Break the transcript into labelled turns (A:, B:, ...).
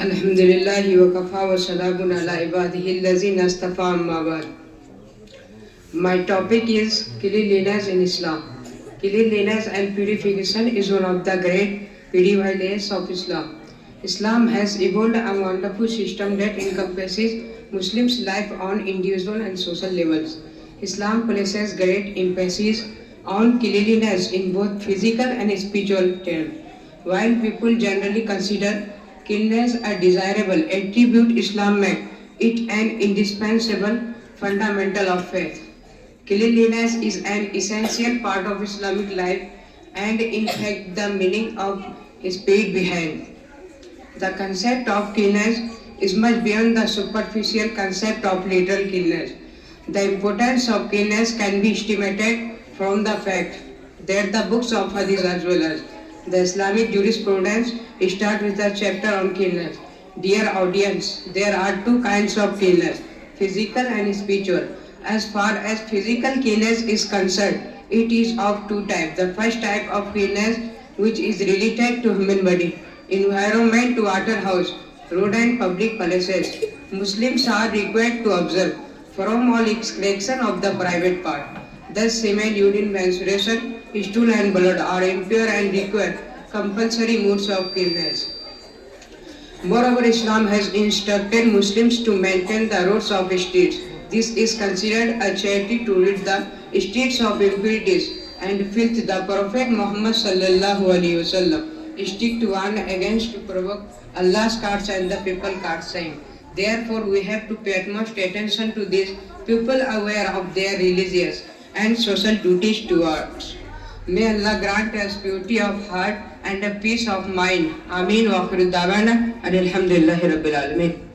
A: Alhamdulillahi wa kafa wa salamun ala ibadihi allazina astafa amma ba'd. My topic is cleanliness in Islam. Cleanliness and purification is one of the great privileges of Islam. Islam has evolved a wonderful system that encompasses Muslims' life on individual and social levels. Islam places great emphasis on cleanliness in both physical and spiritual terms. While people generally consider cleanliness a desirable attribute, Islam makes it an indispensable fundamental of faith. Cleanliness is an essential part of Islamic life and in fact the meaning of spirit behind. The concept of cleanliness is much beyond the superficial concept of literal cleanliness. The importance of cleanliness can be estimated from the fact that the books of Hadith as well as the Islamic jurisprudence start with a chapter on cleanliness. Dear audience, there are two kinds of cleanliness, physical and spiritual. As far as physical cleanliness is concerned, it is of two types. The first type of cleanliness, which is related to human body, environment to water house, road and public places. Muslims are required to observe from all excretion of the private part. Thus, semen, urine, menstruation, stool and blood are impure and require compulsory modes of cleanliness. Moreover, Islam has instructed Muslims to maintain the roads of streets. This is considered a charity to rid the streets of impurities and filth. The Prophet Muhammad sallallahu alaihi wasallam strict one against to provoke Allah's curse and the people curse saying. Therefore, we have to pay utmost attention to these people aware of their religious and social duties towards. May Allah grant us purity of heart and a peace of mind. Ameen wa akhiru dawana and alhamdulillahi rabbil alamin.